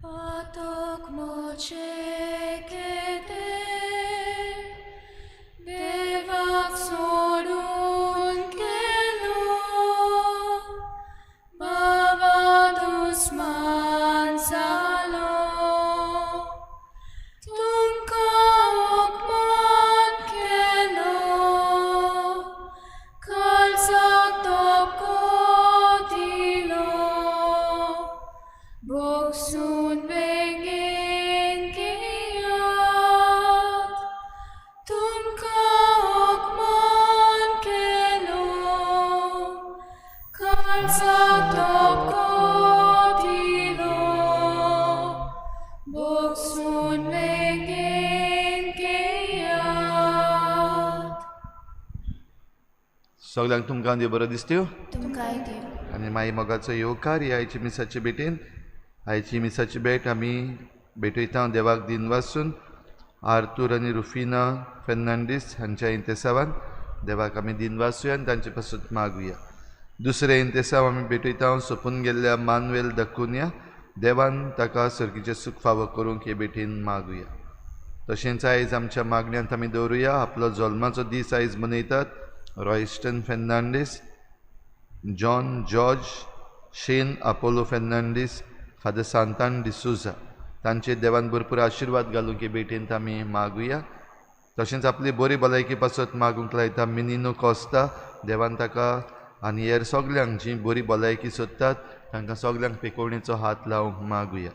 Atok mochekete, devak sorun kelo, bavadus mansalo, tumka okman kelo, kalsak topkotilo, boksun bengin kiyat, tumka okman kelo, kalsak topkotilo, boksun bengin kiyat. सगळ्यांक तुमकां देव बरो दिसत्यो तुमकांय देव. आनी माई मोगाचो येवकार ह्या आयचे मिसाचे भेटेन आयची मिसाची भेट आमी भेटयता देवाक दिन वाचून आर्थूर आनी रुफिना फेर्नांडीस हांच्या इंतेसावान देवाक आमी दिन वाचुया आनी तांचे पासून मागुया. दुसरे इंतेसाव आमी भेटयता सोंपून गेल्ल्या मानवेल दकुन्या देवान ताका सर्गीचें सूख फावो करूंक हे भेटेन मागुया. तशेंच आयज आमच्या मागण्यांत आमी दवरुया आपलो जल्माचो दीस आयज मनयतात रॉयस्टन फेर्नांडीस, जॉन जॉर्ज, शेन आपोलो फेर्नांडीस, फादर सांतान डिसुजा तांचे देवान भरपूर आशिर्वाद घालूंक हे भेटेंत आमी मागुया. तशेंच आपली बरी भलायकी पासत मागूंक लायता मिनिनो कॉस्ता देवान ताका आनी हेर सगल्यांक जी बरी भलायकी सोदतात तांकां सगल्यांक पेकोवणेचो हात लावंक मागुया.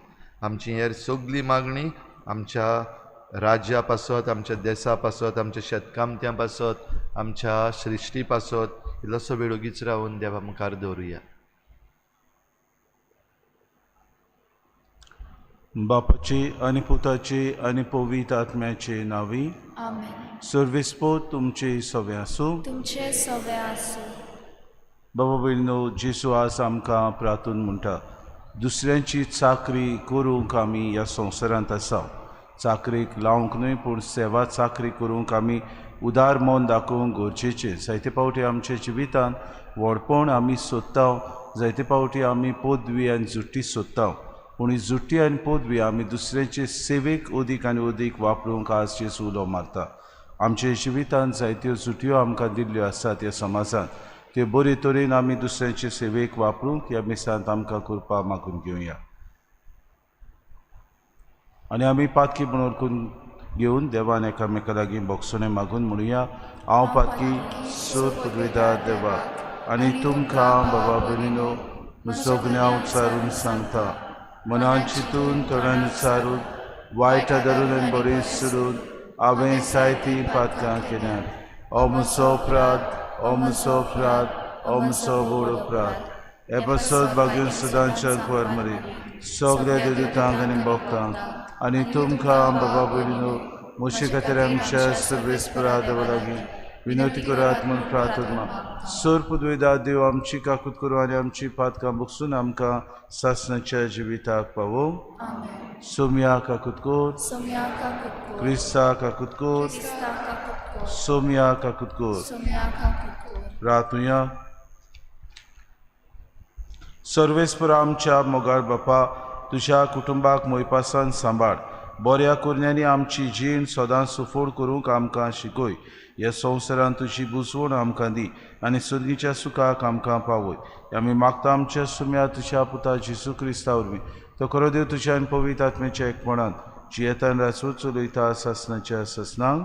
आमची हेर सगळी मागणी आमच्या राज्या पासत, आमच्या देशा पासत, आमच्या शेतकामत्यां पासत, आमच्या सृश्टी पासत इल्लोसो वेळ ओगीच रावन देवा मुखार दवरुया. बापाची आनी पुताची आनी पवित्र आत्म्याचे नावी. आमेन. सर्वेस्पो तुमचे सवे आसूं. तुमचे सवे आसूं. बाबा भयणो, जेसू आज आमकां प्रार्थून म्हणटा दुसऱ्यांची चाकरी करूंक आमी ह्या संवसारांत आसा. चाकरेक लावंक न्हय पूण सेवा चाकरी करूंक आमी उदार मन दाखोवंक गरजेचें. जायते फावटी आमच्या जिवितांत व्हडपण आमी सोदता, जायते फावटी आमी पदवी आनी जुट्टी सोदता, पूण ही जुट्टी आनी पदवी आमी दुसऱ्यांचे सेवेक अदीक आनी अदीक वापरूंक आज जेसू उलो मारता. आमच्या जिवितांत जायत्यो जुट्यो आमकां दिल्ल्यो आसात ह्या समाजांत, त्यो बरे तरेन आमी दुसऱ्यांचे सेवेक वापरूंक ह्या मिसांत आमकां कृपा मागून घेवया. आनी आमी पातकी बनोरकून घेवन देवान एकामेका लागीं बोगसोने मागून म्हणुया. हांव पातकी सोर पदवेदार देवा आनी तुमकां बाबा भयणीनो सगळ्यां उच्चारून सांगता, मनान चिंतून तोंडान उच्चारून वायट धरून आनी बरें सोडून हांवें जायतीं पातकां केल्यात. हो म्हजो अपराध, हो म्हजो अपराध, हो म्हजो व्हड अपराध. हे पासत भाग्यून सदांच्या कुंवर मरी सगळ्या देवदूतांक आनी भक्तांक आनी तुमकां बाबा भयणीनो म्हजे खातीर आमच्या सर्वेस्परा देवा लागीं विनवती करात म्हूण प्रार्थना. सोर पदवेदार देव आमची काकूत करूं आनी आमची पातकां बगसून आमकां सासणाच्या जिविताक पावो. सोम्या काकूत कोर, क्रिस्ता काकूत कोर, सोम्या काकूत कोर. प्रार्थुया. सर्वेस्पर आमच्या मोगाळ बापा, तुज्या कुटुंबाक मोयपासान सांबाळ. बऱ्या कुरण्यांनी आमची जीण सदां सुफोड करूंक आमकां शिकय. ह्या संवसारांत तुजी बुजवण आमकां दी आनी सर्गीच्या सुखाक आमकां पावय. आमी मागता आमच्या सुम्या तुज्या पुता जेसू क्रिस्ता वरवीं. तो खरो देव तुज्या आनी पवित्र आत्म्याच्या एकपणांत जियेतान रासून चलयता सासणाच्या ससनांक.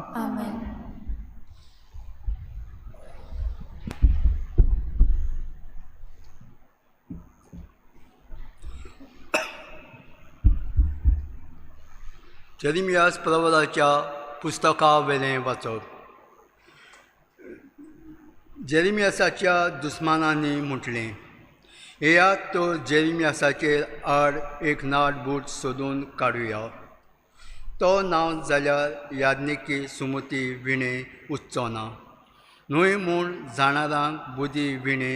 जेरिमियास प्रवराच्या पुस्तका वेलें वाचप. जेरिमियासाच्या दुस्मानांनी म्हटलें, येयात तर जेरिमियासाचेर आड एक नाड बूट सोदून काडुया. तो नांव जाल्यार याज्ञिकी सुमती विणे उच्चो ना. न्हय म्हूण जाणारांक बुदी विणे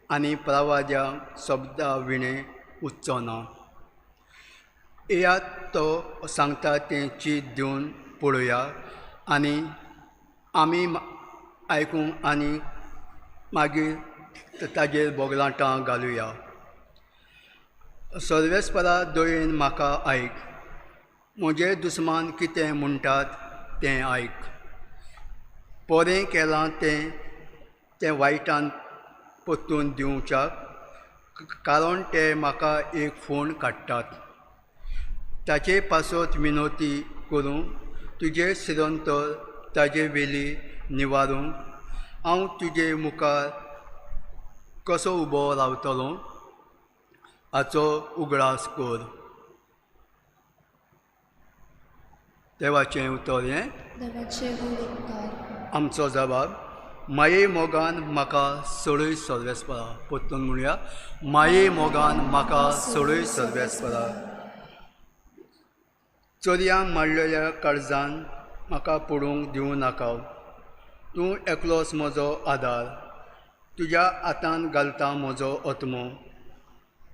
आनी प्रवाद्यांक शब्दा विणे उच्चो ना. येयात तो सांगता तें चीत दिवन पळोवया आनी आमी आयकूंक आनी मागीर ताजेर बोगलांटां घालुया. सर्वेस्परा दोयेन म्हाका आयक, म्हजे दुस्मान कितें म्हणटात तें आयक. पोरें केलां तें वायटान परतून दिवच्याक, कारण ते म्हाका एक फोण काडटात. ताचे पासत विनोती करूं तुजे सिरंतर ताजे वेली निवारूंक हांव तुजे मुखार कसो उबो रावतलो हाचो उगडास कर. देवाचें उतर हें. देवाचे उतर. आमचो जबाब. माये मोगान म्हाका सोडूय सर्वेस्परा. परतून म्हणुया. माये मोगान म्हाका सोडूय सर्वेस्परा. चोरयांक मारलेल्या काळजान म्हाका पडूंक दिवं नाका. तूं एकलोच म्हजो आदार. तुज्या हातान घालता म्हजो आत्मो.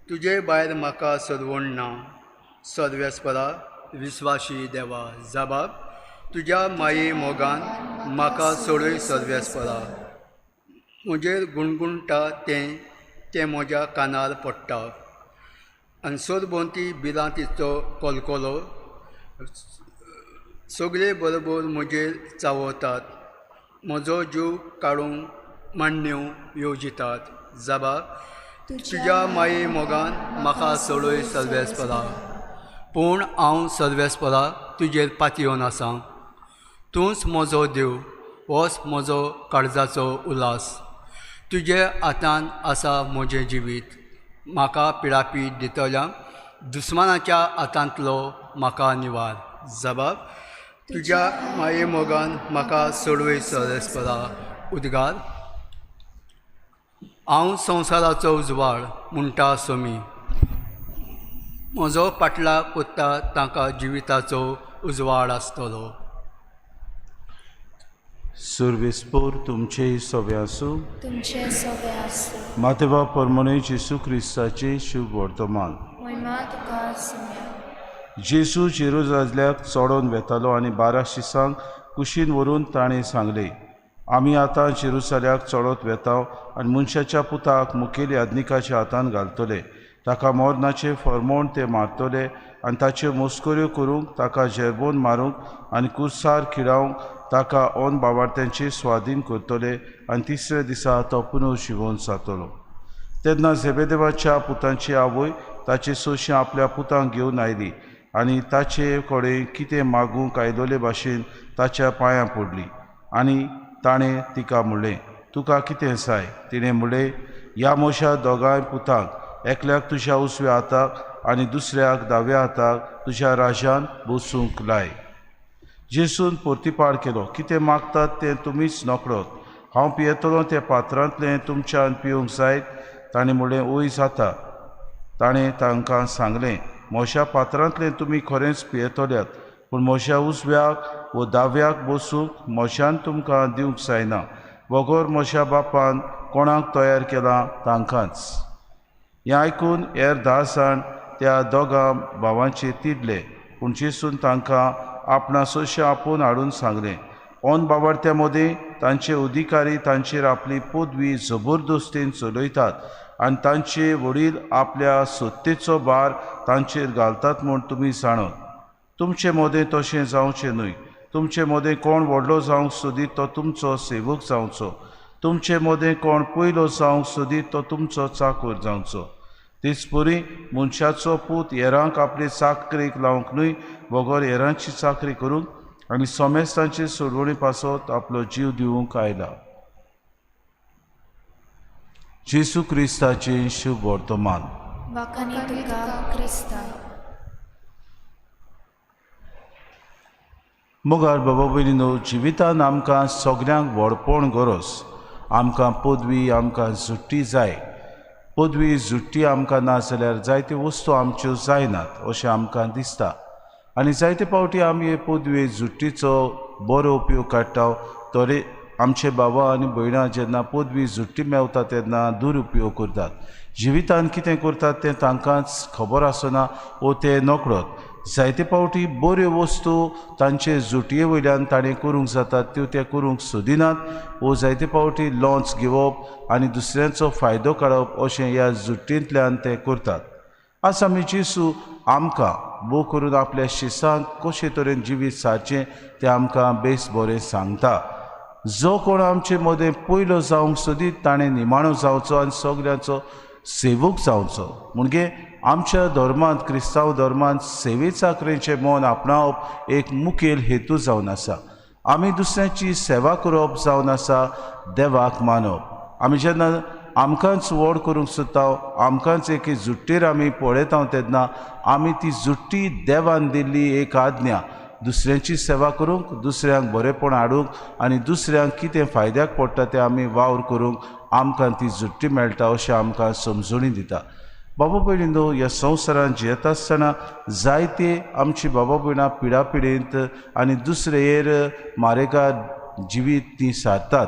तुजे भायर म्हाका सरवण ना. सर्वेस्परा विस्वाशी देवा. जबाब. तुज्या माये मोगान म्हाका सोडूय सर्वेस्परा. म्हजेर गुणगुणटा तें म्हज्या कानार पडटा. आनी सरभोंवती भिरांतीचो कोलकोलो सगळे बरोबर म्हजेर चावतात. म्हजो जीव काडूंक मांडण्यो येवजितात. जबाब. तुज्या माये मोगान म्हाका सोडूय सर्वेस्परा. पूण हांव सर्वेस्परा तुजेर पातयेवन आसां. तूंच म्हजो देव. होच म्हजो काळजाचो उलास. तुजे हातान आसा म्हजें जिवीत. म्हाका पिडापी दितल्या दुस्मानाच्या हातांतलो म्हाका निवार. जबाब. तुज्या माये मोगान म्हाका सोडूय सर्वेस्परा. उद्गार. हांव संवसाराचो उजवाड म्हणटा सोमी. म्हजो पाटला कोत्ता तांकां जिविताचो उजवाड आसतलो. सुरवेस्पोर तुमचे सवे आसूं. तुमचे सवे आसूं. मातेवा परमणे जेसू क्रिस्ताचे शुभ वर्तमान. महिमा तुका सुम्या. जेसू जेरुजालेमाक चडोवन वेतालो आनी 12 शिसांक कुशीन व्हरून ताणें सांगलें, आमी आतां जेरुसाल्याक चडत वेताव आनी मनशाच्या पुताक मुखेली आदनिकाच्या हातान घालतले. ताका मोर्नाचें फर्मोण ते मारतले आनी ताच्यो मस्कऱ्यो करूंक ताका जेरबोन मारूंक आनी कुर्सार खिडावंक ताका ओन बावार्थ्यांचे स्वाधीन करतले आनी तिसऱ्या दिसा तो पुनव शिवोवन जातलो. तेन्ना झेबेदेवाच्या पुतांची आवय ताचे सोशी आपल्या पुतांक घेवन आयली आनी ताचे कडेन कितें मागूंक आयलोले भाशेन ताच्या पांयां पडली. आनी ताणें तिका म्हणलें, तुका कितें जाय? तिणें म्हणलें, ह्या म्हज्या दोगांय पुतांक एकल्याक तुज्या उजव्या हाताक आनी दुसऱ्याक दाव्या हाताक तुज्या राजान बसूंक लाय. जेसून परतीपाड केलो, कितें मागतात तें तुमीच नोकळोत. हांव पियेतलों तें पात्रांतलें तुमच्यान पिवंक जायत? ताणें म्हणलें, ओय जाता. ताणें तांकां सांगलें, म्हज्या पात्रांतलें तुमी खरेंच पियेतल्यात, पूण म्हज्या उजव्याक वो दाव्याक बसूंक म्हज्यान तुमकां दिवंक जायना. वगोर म्हज्या बापान कोणाक तयार केलां तांकांच. हें आयकून हेर 10 जाण त्या दोगां भावांचेर तिडले. पूण जेसून तांकां आपणा सोशे आपोवन हाडून सांगलें, ओन बावार्थ्या मदीं तांचे अधिकारी तांचेर आपली पदवी जबरदस्तीन चलयतात आनी तांचे वडील आपल्या सत्तेचो भार तांचेर घालतात म्हूण तुमी जाणत. तुमचे मदें तशें जावचें न्हय. तुमचे मदें कोण व्हडलो जावंक सोदीत तो तुमचो सेवक जावचो. तुमचे मदें कोण पयलो जावंक सोदीत तो तुमचो चाकर जावचो. तेच परी मनशाचो पूत हेरांक आपले चाकरेक लावंक न्हय, वगोर हेरांची चाकरी करूंक आनी सोमेस्तांचे सोडवणी पासत आपलो जीव दिवंक आयला. जेसू क्रिस्ताचें शुभ वर्तमान. वाखाणी तुका क्रिस्ता. मुगार बाबा भयणीनो, जिवितान आमकां सगळ्यांक व्हडपण गरज. आमकां पदवी, आमकां जुट्टी जाय. पदवी जुट्टी आमकां ना जाल्यार जायत्यो वस्तू आमच्यो जायनात अशें आमकां दिसता. आनी जायते फावटी आमी हे पदवे जुट्टीचो बरो उपयोग काडटात. तोरे आमचे बाबा आनी भयणां जेन्ना पदवी जुट्टी मेवता तेन्ना दुरुपयोग करतात. जिवितान कितें करतात तें तांकांच खबर आसना वो ते नकळत. जायते फावटी बऱ्यो वस्तू तांचे जुटये वयल्यान ताणें करूंक जातात त्यो ते करूंक सोदिनात. वो जायते फावटी लॉन्स घेवप आनी दुसऱ्यांचो फायदो काडप अशें ह्या जुट्टींतल्यान ते करतात. आज आमी जेसू आमकां भोव करून आपल्या शिसांक कशे तरेन जिवीत सारचें तें आमकां बेस बरें सांगता. जो कोण आमचे मदें पयलो जावंक सोदीत ताणें निमाणो जावचो आनी सगल्यांचो सेवक जावचो. म्हणजे आमच्या धर्मांत क्रिस्तांव धर्मांत सेवे चाकरेचें मन आपणावप एक मुखेल हेतू जावन आसा. आमी दुसऱ्यांची सेवा करप जावन आसा देवाक मानप. आमी जेन्ना आमकांच व्हड करूंक सोदता, आमकांच एक जुट्टेर आमी पळयता तेन्ना आमी ती जुट्टी देवान दिल्ली एक आज्ञा दुसऱ्यांची सेवा करूंक, दुसऱ्यांक बरेपण हाडूंक आनी दुसऱ्यांक कितें फायद्याक पडटा तें आमी वावर करूंक आमकां ती जुट्टी मेळटा अशें आमकां समजुणी दिता. बाबा भयणींनो, ह्या संवसारांत जियेता आसतना जायते आमची बाबा भयणां पिढा पिढेंत आनी दुसरेर मारेकार जिवीत ती सारतात.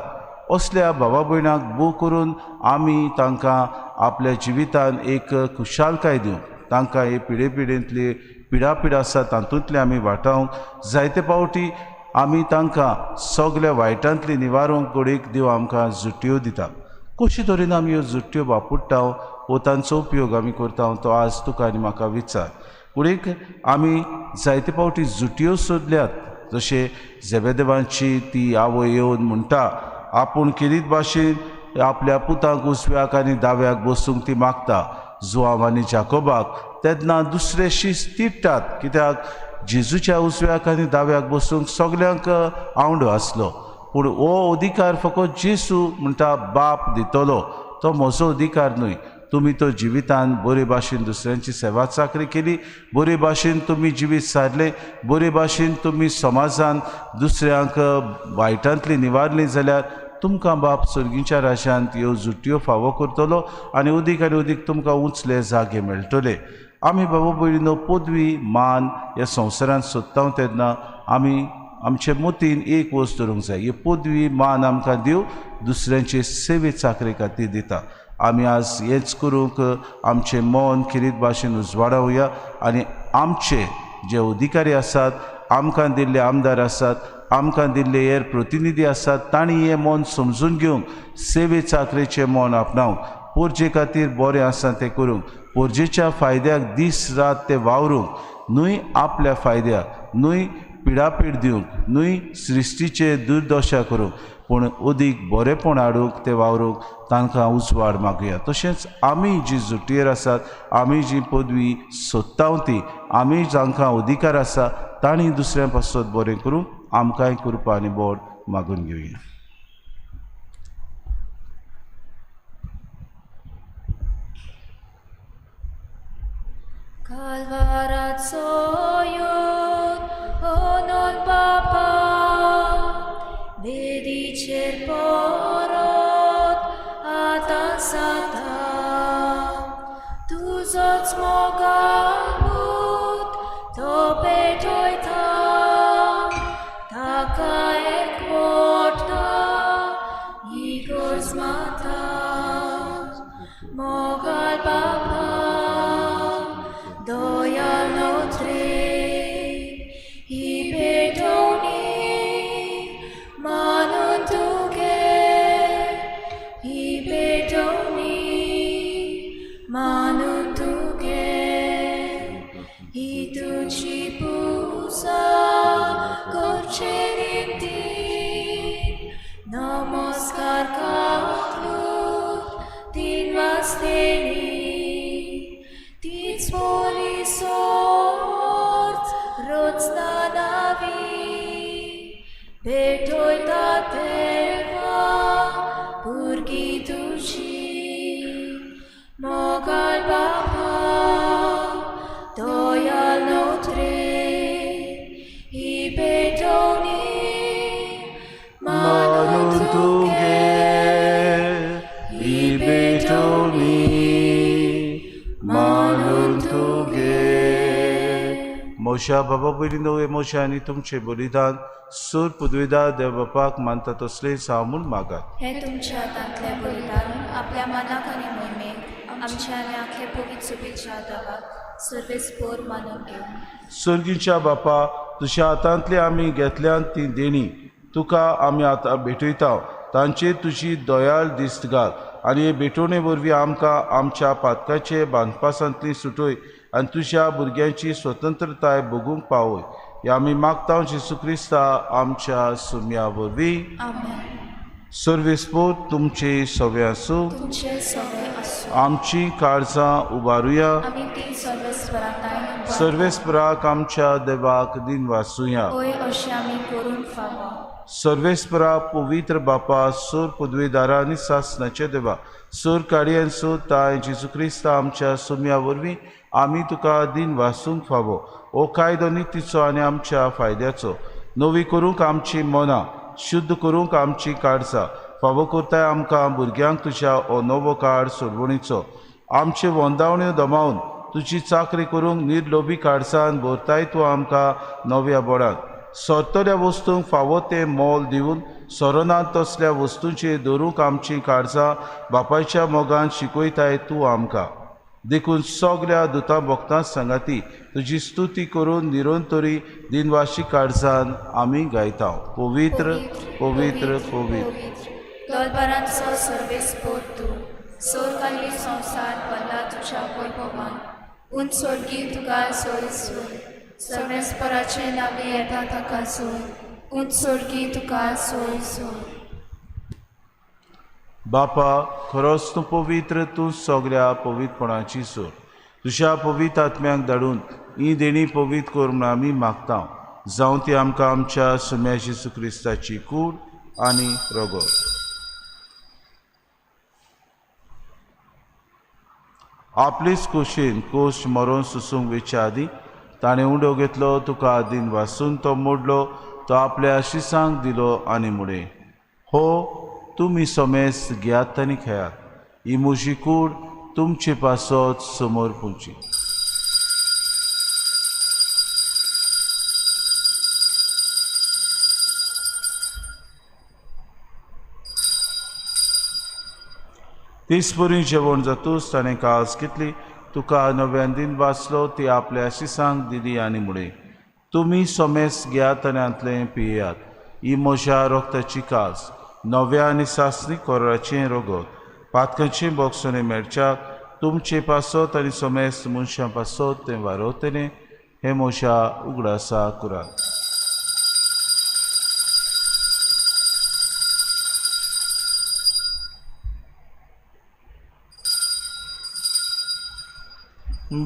असल्या बाबा भयणांक भोव करून आमी तांकां आपल्या जिवितान एक खुशालकाय दिवंक, तांकां हे पिढे पिढेंतली पिढा पिढा आसा तातूंतले आमी वाटावंक, जायते फावटी आमी तांकां सगल्या वायटांतली निवारूंक घडीक देव आमकां जुट्यो दिता. कशे तरेन आमी ह्यो जुट्यो वापरता वो तांचो उपयोग आमी करता तो आज तुका आनी म्हाका विचार. घडीक आमी जायते फावटी जुट्यो सोदल्यात, जशे झेबेदेवाची ती आवय येवन म्हणटा आपूण किरीत भाशेन आपल्या पुताक उजव्याक आनी दाव्याक बसूंक ती मागता जुआंव आनी जाकोबाक. तेन्ना दुसरे शीस तिडटात, कित्याक जेजूच्या उजव्याक आनी दाव्याक बसूंक सगल्यांक आवडो आसलो. पूण हो अधिकार फकत जेजू म्हणटा बाप दितलो, तो म्हजो अधिकार न्हय. तुमी तो जिवितान बरे भाशेन दुसऱ्यांची सेवा चाकरी केली, बरे भाशेन तुमी जिवीत सारलें, बरे भाशेन तुमी समाजान दुसऱ्यांक वायटांतली निवारली जाल्यार तुमकां बाप सर्गीच्या राशांत ह्यो जुट्यो फावो करतलो आनी अदीक तुमकां उंचले जागे मेळटले. आमी बाबा भयणीनो पदवी मान ह्या संवसारांत सोदता तेन्ना आमी आमचे मतीन एक वस्त धरूंक जाय. ही पदवी मान आमकां देव दुसऱ्यांचे सेवे चाकरे खातीर दिता. आमी आज हेच करूंक आमचें मन किरीत भाशेन उजवाडावया आनी आमचे जे अधिकारी आसात, आमकां दिल्ले आमदार आसात, आमकां दिल्ले हेर प्रतिनिधी आसात, तांणी हें मन समजून घेवंक सेवे चाकरेचें मन आपणावंक, पोरजे खातीर बरें आसा तें करूंक, पोरजेच्या फायद्याक दीस रात ते वावरूंक, न्हय आपल्या फायद्याक, न्हय पिडापीड दिवंक, न्हय सृश्टीचे दुर्दशा करूंक, पूण अदीक बरेपण हाडूंक ते वावरूंक तांकां उजवाड मागुया. तशेंच आमी जी जुटयेर आसात, आमी जी पदवी सोदता ती, आमी जांकां अधिकार आसा तांणी दुसऱ्यां पासत बरें करूंक आमकांय कृपा आनी बोड मागून घेवया. Calvarațo iud, onor papa, vedi cer porot, atansata, tu zoți mogabut, to petoita, taka ek vorta, igor zmata, mogal papa, Doial notre, i perdoni, manun tuge, i perdoni, manun tuge, i tu ci pusa, corceninti, namaskar katlut, din vasteni, Svoli sort, rodzna navi, betoj ta teva, purgi duši, mogal baba, dojal notre, i betoni, manun tuge, i betoni, मोशा बाबा भयणीनो, हे मोशा आनी तुमचे बलिदान सूर पदवीदार देव बापाक मानता तसले सामून मागात. हे तुमच्या हातांतले बलिदान आपल्या मनाक आनी मोहिमेक आमच्या आनी आख्या पवित्र सुबेच्या देवाक सर्वेस्पोर मानून घेवन. सर्गीच्या बापा, तुज्या हातांतली आमी घेतल्यान ती देणी तुका आमी आतां भेटयता. तांचेर तुजी दयाळ दिश्ट घाल आनी हे भेटोवणे वरवीं आमकां आमच्या पातकाचे बांदपासांतली सुटोय आनी तुज्या भुरग्यांची स्वतंत्रताय भोगूंक पावय. हे आमी मागता जेसू क्रिस्ता आमच्या सुम्या वरवीं. आमेन. सर्वेस्पोर तुमचे सवे आसूं. तुमचे सगळे आसूं. आमची काळजां उबारुया. आमी ती सर्वेस्पराक सर्वेस्पराक आमच्या देवाक दिन वासुया. होय अशें आमी करूंक फावो. सर्वेस्परा पवित्र बापा सोर पदवेदारा आनी सासणाचे देवा सोर काडयेन सोर ताय जेजू क्रिस्ता आमच्या सुम्या वरवीं आमी तुका दिन वासूंक फावो. ओ कायदो नितीचो आनी आमच्या फायद्याचो नवी करूंक आमची मनां शुद्ध करूंक आमची काळजां फावो करताय आमकां भुरग्यांक तुज्या हो नवो काळ सोडवणीचो. आमचे वंदावण्यो दमावन तुजी चाकरी करूंक निर्लोभी काळजान भरताय तूं आमकां नव्या बोडान. सोरतल्या वस्तूंक फावो तें मोल दिवन सोरनांत तसल्या वस्तूंचेर दवरूंक आमची काळजां बापायच्या मोगान शिकयताय तूं आमकां. देखून सगल्या दुतां भक्तां सांगाती तुजी स्तुती करून निरंतरी दिनवाशी काळजान आमी गायता. पवित्र पवित्र पवित्र दोलबारांचो सर्वेस्पोर तूं सोर काल्ली संवसार भल्ला तुज्या वैभवान उंच सोडगी तुका सोय सोय सर्वेस्पराचे नावे येता ताका सोय उंच सोडगी तुका सोय सोय. बापा खरोच तूं पवित्र तूं सगल्या पवित्रपणाची सोर तुज्या पवित्र आत्म्याक धाडून ही देणी पवित्र कर म्हूण आमी मागता. जावं ती आमकां आमच्या सुम्या जेजू क्रिस्ताची कूड आनी रगत. आपलीच खोशेन कोश्ट मरोन सुसूंक वेच्या आदी ताणें उंडो घेतलो तुका आदीन वासून तो मोडलो तो आपल्या शिसांक दिलो आनी मुडे हो तुमी सोमेस घेयात आनी खेळात. ही म्हजी कूड तुमचे पासत समोर पुंची. तिसपरी जेवण जातूच ताणें कास घेतली तुका नव्यान दिन वाचलो ती आपल्या शिसांक दिली आनी मुडे तुमी सोमेस घेयात आनी आंतलें पियेयात. ही म्हज्या रोगताची कास नव्या आनी सासणी कोराचें रगत पातकांचें बोगसोने मेळच्याक तुमचे पासत आनी सोमेस मनशां पासत तें वारोवतलें हें म्हज्या उगडासा कुराक.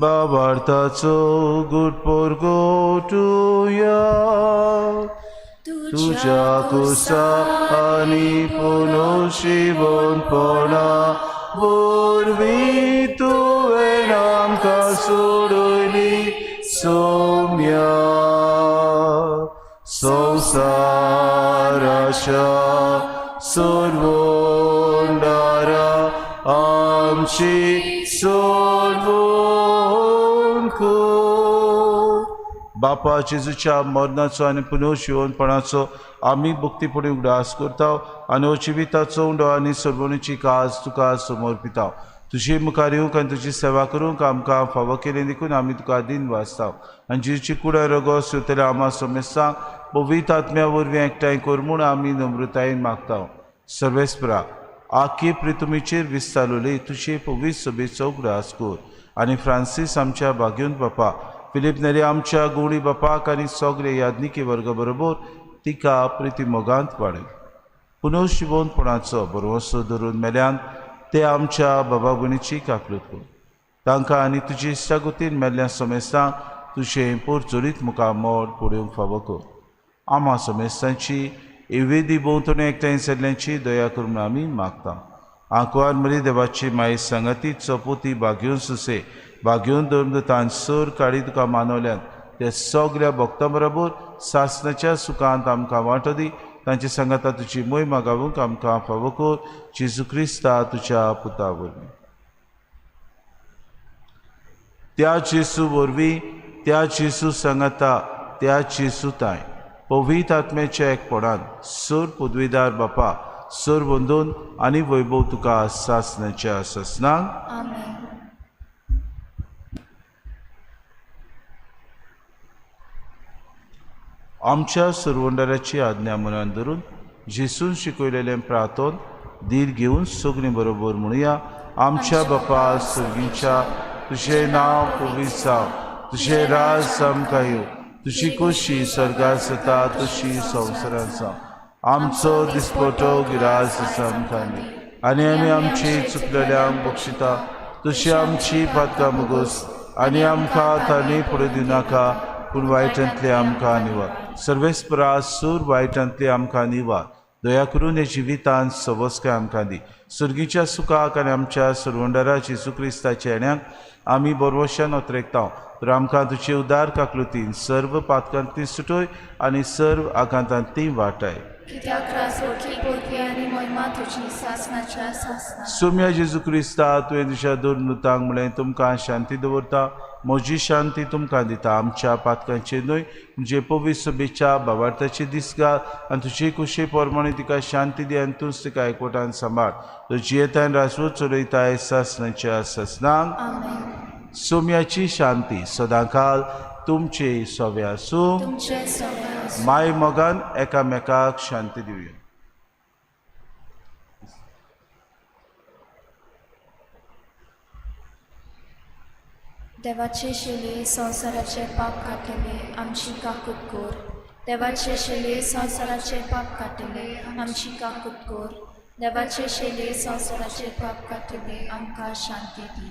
बाबार्थाचो गुटपोर गोटुया तुझ्या कुसा आनी पुनोशिवणपणा वरवीं तुवें आमकां सोडयली सोम्या संवसाराच्या सोडवणदारा आमची सोडवण कर. बापा जेजूच्या मरणाचो आनी पुनर्जीवनपणाचो आमी भक्तीपणी उगडास करता आनी हो जिविताचो उंडो आनी सोडवणीची काज तुका समर्पिता. तुजी मुखार येवंक आनी तुजी सेवा करूंक आमकां फावो केलें देखून आमी तुका दिन वाचता आनी जेची कुडा रगो सुतल्या आमा सोमेस्तां पवित्र आत्म्या वरवीं एकठांय कर म्हूण आमी नम्रतायेन मागता. सर्वेस्परा आख्खे प्रितुमीचेर विस्तारलोली तुजे पवित्र सभेचो उगडास कर आनी फ्रांसीस आमच्या भाग्योन बापा फिलीप नेरी आमच्या गुणी बापाक आनी सगळे यादनिके वर्ग बरोबर तिका प्रिती मोगांत वाडय. पुनर्जीवनपणाचो बरोवसो धरून मेल्यान ते आमच्या बाबा भयणीची काकलूत कर. तांकां आनी तुजे इश्टागतीन मेल्ल्या सोमेस्तांक तुजें पोरचोरीत मुखार मोड पडूंक फावो कर. आमा सोमेस्तांची एवेदी भोंवतणी एकठांय सरल्यांची दया करून आमी मागता. आंकवार मरी देवाची माई सांगाती चोपोती भाग्योन सुसे भाग्योन धर्मदतान सर काडी तुका मानवल्यान ते सगल्या भक्तां बरोबर सासणाच्या सुखांत आमकां वांटो दी. तांचे सांगाता तुजी मोहीम गावूंक आमकां फावो कर जेजू क्रिस्ता तुज्या पुता वरवीं. त्या जेजू वरवीं त्या जेजू सांगाता त्या जेजू ताय पवित्र आत्म्याच्या एकपणान सर पदवीदार बापा सर बंदून आनी वैभव तुका सासणाच्या ससनांक आमेन. आमच्या सुरवंडाराची आज्ञा मनान धरून जेसून शिकयलेलें प्रार्थोन धीर घेवन सगळीं बरोबर म्हणुया. आमच्या बापा सुर्गीच्या, तुझें नांव पवित्र जावं, तुझें राज आमकां येवं, तुजी खोशी स्वर्गांत जाता तशी संवसारांत जावं. आमचो दिसपटो गिरास आसा आमकां दी, आनी आमी आमची चुकलेल्यांक बक्षिता, तशी आमची पातकां मुगोस, आनी आमकां तांणी फुडें दिवं नाका, पूण वायटांतले आमकां निवार. सर्वेस्परा सूर वायटांतले आमकां निवार. दया करून हे जिवितांत सवस्काय आमकां दी. सुर्गीच्या सुखाक आनी आमच्या सुरवंडरा जेजू क्रिस्ताच्या येण्याक आमी बरवशान ओतरेकता. तर आमकां तुजे उदार काकलुतीन सर्व पातकांतली सुटोय आनी सर्व आकांतांतली वाटाय. कित्याक रासोटली पोरगी आनी मोहिमा तुजी सासणाच्या सासना. सोम्या जेजू क्रिस्ता तुवें तुज्या दोन म्हळें तुमकां शांती दवरता. म्हजी शांती तुमकां दिता. आमच्या पातकांचे न्हय, म्हणजे पवित्र सभेच्या भावार्थाचे दीस घाल आनी तुजे कुशे पोरमाणे तिका शांती दी आनी तूंच तिका एकवटान सांबाळ. तुजी येतान रासवत चलयताय सासणाच्या सासनांक. आमेन. सोम्याची शांती सदांकाल तुमचे सोवे आसूं. तुमचे सगळे माय मोगान एकामेकाक शांती दिवया. देवाचे शेले संवसाराचे पाप काटिले आमची काकूट कोर. देवाचे शेले संवसाराचे पाप काटिले आमची काकूट कोर. देवाचे शेले संवसाराचे पाप काटिले आमकां शांती दी.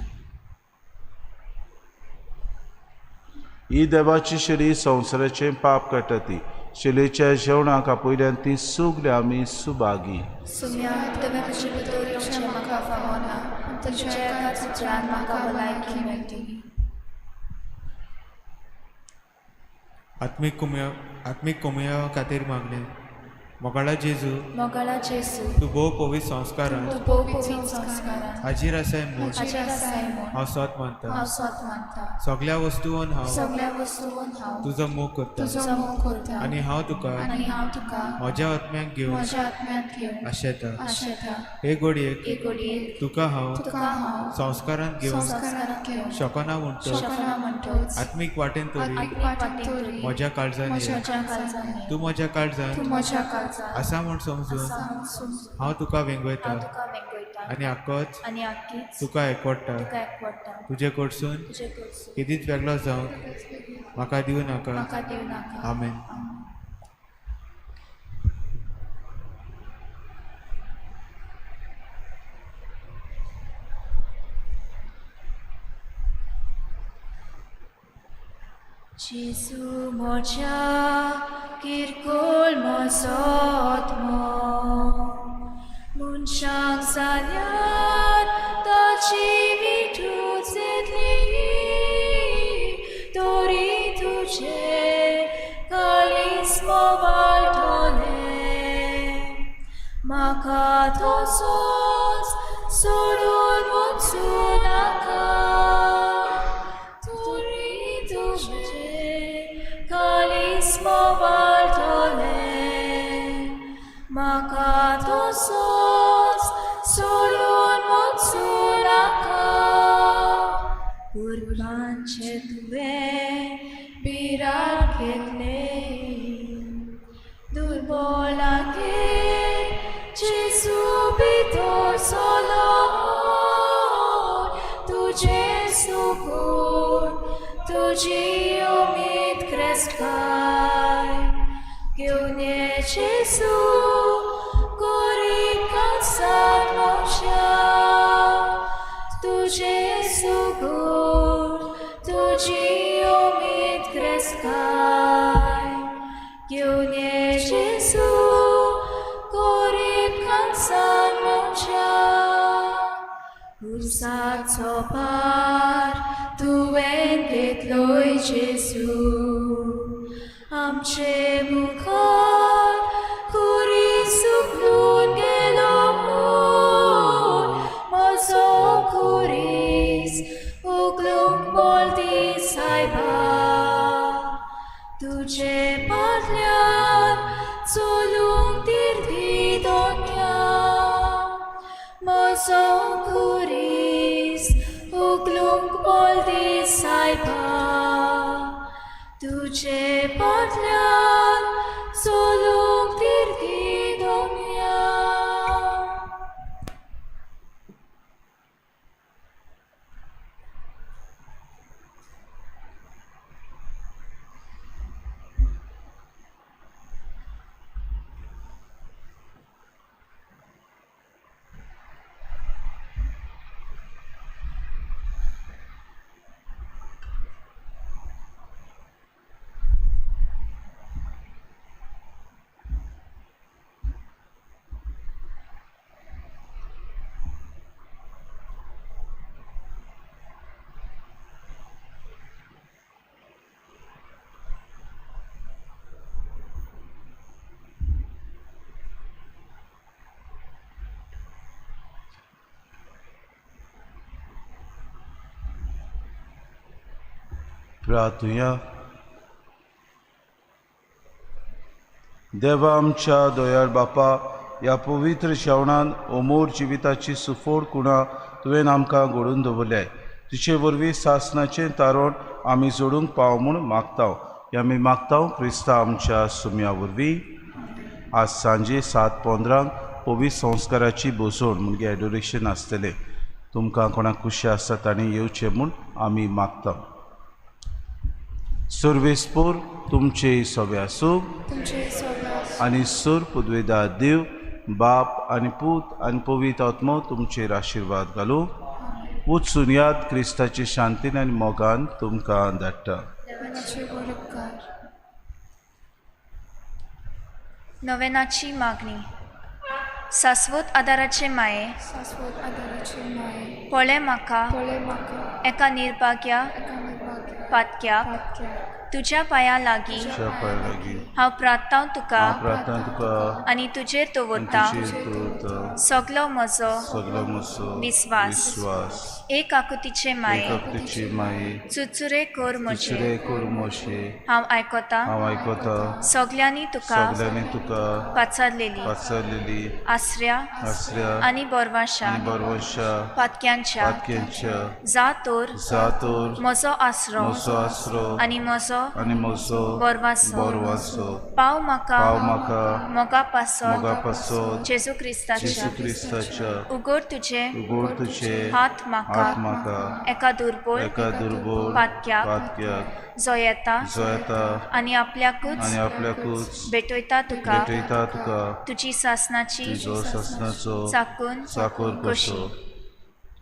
ही देवाची शेली संवसाराचे पाप काटती. शेलेच्या जेवणाक आपयल्यान ती सुगले आमी सुभागी. सुम्या तुवें म्हजी भितर येवचें म्हाका फावना, तुज्या एकाच उतरान म्हाका भलायकी मेळटली. आत्मीक कोमया खातीर मागले. मोगाळा जेजू, मोगाळा जेजू, तूं भोव पवित्र संस्कारान तूं भोव पवित्र संस्कारान हाजीर आसाय म्हूण हाजीर आसाय म्हूण हांव स्वत मानता. हांव स्वत मानता. सगळ्या वस्तूंत हांव सगळ्या वस्तूंत हांव तुजो मोग करता तुजो मोग करता. आनी हांव तुका आनी हांव तुका म्हज्या आत्म्याक घेवन म्हज्या आत्म्यांत घेवन आशेता. आशेता. हे घडयेक एक घडयेक तुका हांव तुका हांव संस्कारांत घेवन संस्कारांत घेवन शकना म्हणटो शकना म्हणटोच आत्मीक वाटेन तरी आत्मीक वाटेन तरी म्हज्या काळजान ये. म्हज्या काळजांनी तूं म्हज्या तूं काळजान म्हज्या काळजांत आसा म्हूण समजून हांव तुका वेंगयता हांव तुका वेंगयता आनी आक्कोच आनी आख्खीच तुका एकवडटा. तुका एकवडटा. तुजे कडसून तुजे कडसून केदीच वेगळो जावंक म्हाका दिवं नाका. म्हाका दिवं नाका. आमेन. जेजू म्हज्या किरकोळ म्हजो आत्मो मनशांक जाल्यार ताची विठूच येतली, तोरी तुजे काळीज मोवाळटोले. म्हाका तसोच सोडून वचूं नाका, तोरी तुजे काळीज मोवाळटोले. म्हाका तसोच सोडून वचूं नाका. पुरबांचे तुवें बिराड घेतले, दुर्बलांगेर जेजू भितर सोलो. तुजे सुगूण तुजी उमेद क्रेस्ताय घेवन ये जेजू गोरीब कांसार मोच्या. तुजे सुगूण तुजी उमेद क्रेस्ताय घेवन ये जेजू गोरीब कांसार मोच्या. उर्साचो भार तुवें घेतलोय जेजू, आमचे मुखार खुरीस उखलून गेलो म्हूण. म्हजो खुरीस उखलूंक बोलती सायबा, तुजे फाटल्यान चलूंक तिर्धी दोनया. म्हजो खुरीस उखलूंक बोलती सायबा, तुजे फाटल्यान चलूंक तिर्धी दोनया. प्रार्थुया. देवा आमच्या दोयाळ बापा, ह्या पवित्र श्रावणान अमोर जिविताची सुफोड कुणां तुवें आमकां घडोवन दवरल्याय. तुजे वरवीं सासणाचें तारण आमी जोडूंक पाव म्हूण मागतांव. आमी मागतांव क्रिस्ता आमच्या सुम्या वरवीं. आज सांजे 7:15 पवित्र संस्काराची बसोड म्हणजे एडोरेशन आसतलें. तुमकां कोणाक खुशी आसता तांणी येवचें म्हूण आमी मागतांव. सर्वेस्पोर तुमचे सगळे आसूं तुमचे सगळे आनी सर पदवेदार देव बाप आनी पूत आनी पवित्र आत्मो तुमचेर आशिर्वाद घालूं. वचून याद क्रिस्ताचे शांतीन आनी मोगान तुमकां धाडटा. देवाचे उपकार. नवेनाची मागणी. शाश्वत आदाराचे माये, शाश्वत आदाराचे माये, पळय म्हाका पळय म्हाका एका निर्भाग्या एका निर्भाग्या पातक्या पातक्या तुज्या पांया लागीं तुज्या पांया लागीं हांव प्रार्थना तुका प्रार्थना तुका आनी तुजेर दवरता तुजेर दवरता. सगलो म्हजो सगळो म्हजो विस्वास. एक आकुतीचे माये, तुजी माये चुचुरे कर म्हजे, दुसरे कोर मोशे हांव आयकता हांव आयकता. सगल्यांनी तुका सगळ्यांनी तुका पाचारलेली वाचलेली आसऱ्या आसऱ्या आनी बोरवाशा आनी बरवशा पातक्यांच्या पातक्यांच्या जातोर जातोर म्हजो आसरो म्हजो आसरो आनी म्हजो आनी म्हजो बोरवासो बोरवासो पाव म्हाका पाव म्हाका मोगा पासो मोगा पासत जेजू जेसू क्रिस्ताच्या क्रिस्ताच्या उगड तुजे उगड तुजे हात म्हाका हात म्हाका एका दुर्बळ एका दुर्बळ पातक्याक पातक्याक जो येता जो येता आनी आपल्याकूच आनी आपल्याकूच भेटयता तुका भेटयता तुका तुजी सासनाची तुजो सासणाचो चाकून चाकोर कसो.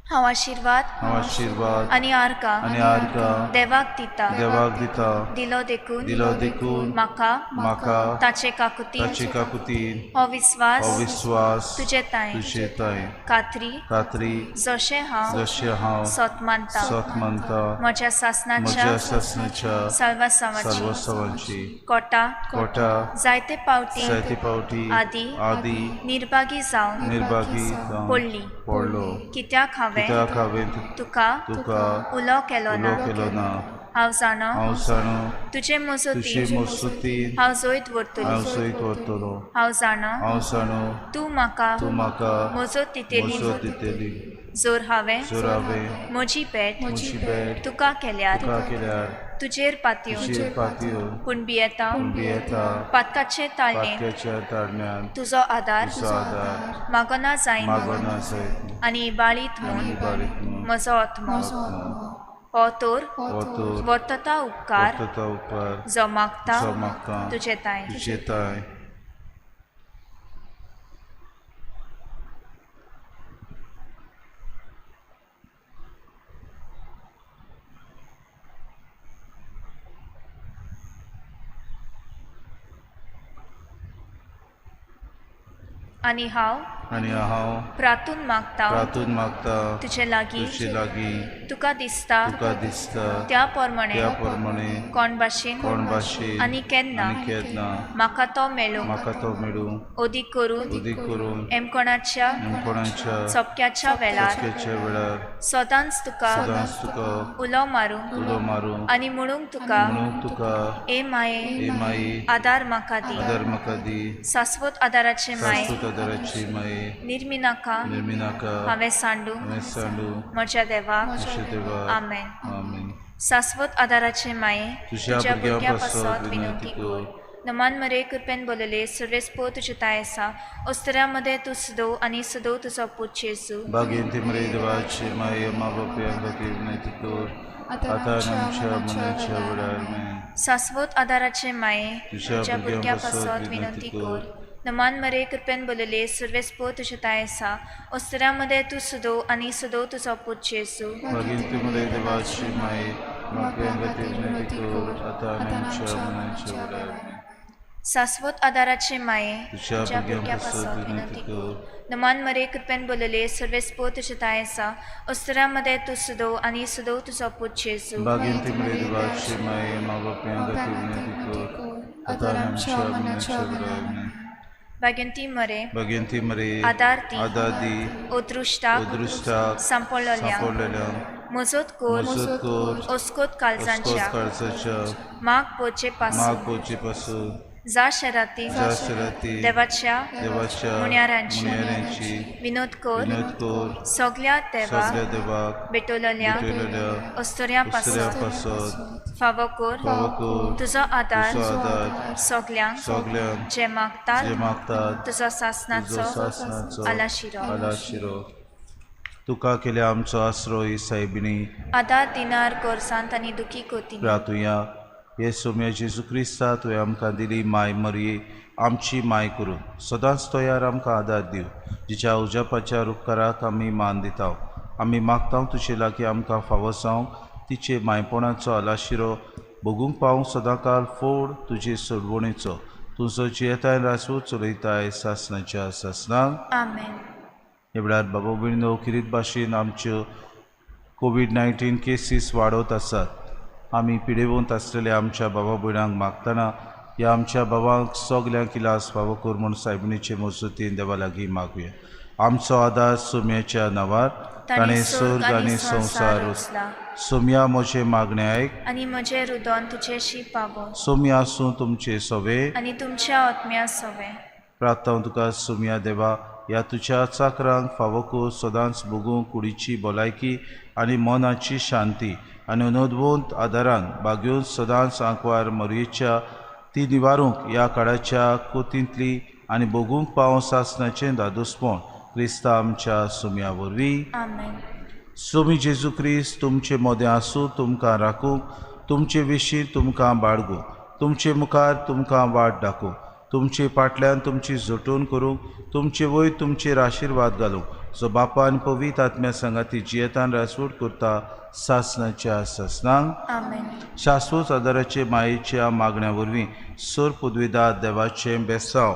हांव आशिर्वाद हांव आशिर्वाद आनी आर्गां आनी आर्गां देवाक दिता देवाक दिता. दिलो देखून दिलो देखून म्हाका ताचे काकुती ताचे काकुतीन हो विस्वास हो विस्वास तुजे ताय तुजे ताय खात्री खात्री जशें हांव जशें हांव सत मानता सत मानता. म्हज्या सासनाच्या म्हज्या सासणाच्या सर्वस्वाची सर्वस्वांची कोटा कोटा जायते पावटी जायती पावटी आदी निर्भागी जावन निर्भागी जावन पडली. पडलो. कित्याक हांवें हांवें तुका तुका उलो केलो ना. उलो केलो ना. हांव जाणो हांव जाणो तुजे तुजे मजती मजतीन हांव जोयत हांव व्हरतली. सयत व्हरतलो. हांव जाणो हांव जाणो तूं म्हाका तूं म्हाका म्हजो तितेली मजत दितली. जोर हांवें जर हांवें म्हजी पेट म्हजी भेट तुका केल्यार तुका केल्यार तुजेर पातयो तुजेर पातयो पूण भियेता भियेता. पातकाचे ताळणे पातक्याच्या तारण्यान तुजो आदार तुजो आदार मागना जायन मागोना जायत आनी इबाळीत आनी म्हूण बारीक न्हू. म्हजो आत्मो हो तर तो वर्तता उपकार वर्तता उपकार जो मागता जो मागता तुजे ताय. तुजे ताय. आनी हांव आनी हांव प्रातून मागता प्रातून मागता तुजे लागीं तुजे लागीं तुका दिसता तुका दिसता त्या प्रमाणे त्या प्रमाणे कोण भाशेन कोण भाशेन आनी केन्ना आनी केन्ना म्हाका तो मेळूं म्हाका तो मेळूं ओदीक करून उदीक करून एमकोणाच्या कोणाच्या चपक्याच्या वेळार चपकेच्या वेळार सदांच तुका सदांच तुका उलो मारूंक उलो मारूं आनी म्हणूंक तुका म्हणून तुका ए माये ए माई आदार म्हाका दी. आदार म्हाका दी. शाश्वत आदाराचे माये शाश्वत आदाराची माये निर्मिनाका निर्मिनाका हांवें सांडू हांवें सांडू म्हज्या देवा तुजे देवा. आमेन. आमेन. शाश्वत आदाराचे माये तुज्या भुरग्यां पासत पासत विनंती कर. नमान मरे कृपेन बोलले सर्वेस्पो तुझे तायसा ओस्तऱ्यामध्ये तू सदो आणि सदो तुझा पूत जेसू भाग्यवंती मरे देवाची माये मा बापया खातीर विनंती कर आता आमच्या मनाच्या वेळार. आमेन. शाश्वत आदाराचे माये तुझ्या भुरग्या पासत पासत विनंती कर. नमान मरे कृपेन बोलले सर्वेस्पो तुझे तायसा ओस्तऱ्यामध्ये तू सदो आणि सदो तुझा पूत जेसू भाग्यवंती मरे देवाची माये मा बापया खातीर विनंती कर आता आमच्या मनाच्या वेळार. आमेन. शाश्वत आदाराचे माये तुझ्या भुरग्यां पासत विनंती कर. नमान मरे कृपेन बोलले सर्वेस्पो तुझे तायसा ओस्तऱ्यामध्ये तू सदो आणि सदो तुझा पूत जेसू भाग्यवंती मरे देवाची माये मा बापया खातीर विनंती कर आता आमच्या मनाच्या वेळार. आमेन. भाग्यवंती मरे भाग्यवंती मरे आदार दी आदार दी ओदृष्टाक उदृश्टाक संपळल्या सांपडलेल्या मजत कोर कोर ओस्कोत काळजांच्या माग पोचे मागोचे पासून जा शराती देवाच्या मुन्यारांची विनोद कोर सगळ्या देवाक भेटोलेल्या अस्तोऱ्या पासून फावो कोर तुजो आदार सगळ्यांक जे मागतात तुजो सासनाचो आलाशिरो तुका केल्या आमचो आसरो ही सायबिणी आदार दिनार कोरसांत आनी दुखी कोती प्रार्थुया हे सोम्या जेजू क्रिस्ता तुवें आमकां दिली माय मरये आमची माय करून सदांच तोयार आमकां आदार दिव जिच्या उजापाच्या उपकाराक आमी मान दिता आमी मागता तुजे लागीं आमकां फावो जावंक तिचे मायपणाचो आलाशिरो भोगूंक पावूंक सदांकाल फोड तुजे सोडवणेचो तुजो जियेताय रासू चलयताय सासनाच्या सासनाक आमेन. हे वेळार बाबा भयणीनो किरीत भाशेन आमच्यो कोविड-19 केसीस वाडत आसात आमी पिडेवंत आसलेल्या आमच्या बाबा भयणांक मागतना ह्या आमच्या बाबांक सगल्यांक इलाज फावो कर म्हूण सायबिणीचे मजतीन देवा लागीं मागुया आमचो आदार सोम्याच्या नांवार ताणें स्वर्ग आनी संवसार रचला सोम्या म्हजें मागणें आयक आनी म्हजें रुदन तुजेशी पावो सोम्या आसूं तुमचे सवे आनी तुमच्या आत्म्या सवे प्रार्थना तुका सोम्या देवा ह्या तुज्या चाकरांक फावो कर सदांच भोगूंक कुडीची भलायकी आनी मनाची शांती आनी अनोदवंत आदारान बागेवन सदांच आंकवार मरयेच्या ती निवारूंक ह्या काळाच्या कोतींतली आनी भोगूंक पावों सासनाचें दादोसपण क्रिस्ता आमच्या सोम्या वरवीं आमेन. सोमी जेजू क्रिस्त तुमचे मोदें आसूं तुमकां राखूंक तुमचे विशीं तुमकां बाळगूंक तुमचे मुखार तुमकां वाट दाखोवंक तुमचे फाटल्यान तुमची जोटोवन करूंक तुमचे वयर तुमचेर आशिर्वाद घालूंक जो बापा आनी पवित्र आत्म्या संगाती जियेतान रासवट करता सासनाच्या सासनांक आमेन. शाश्वत आदाराचे मायेच्या मागण्या वरवीं सोर पदवीदार देवाचें बेसांव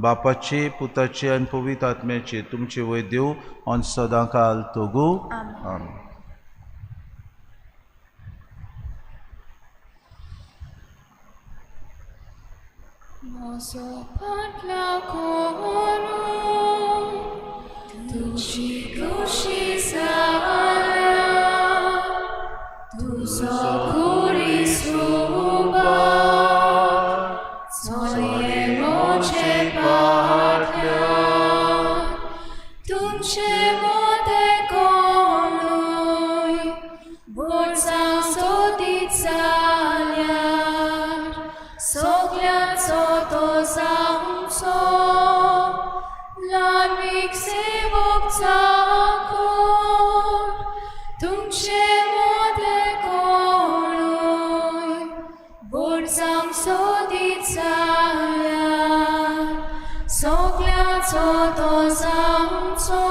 बापाचे पुताचे आनी पवित्र आत्म्याचे तुमचे वयर देव ऑन सदांकाल तोगू आमेन. Mozo patla koru, tuji kushi zala, tuzo kuri suba, svoje moče patla, tumče vode konuj, borca sodicalja. Soglia soto zamco, larvik se vokcakor, tumče vode koluj, borcam sodicalja. Soglia soto zamco,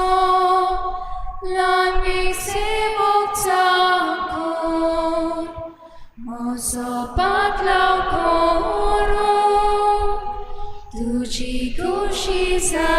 larvik se vokcakor, mozo patlau koru, tuji kushi za.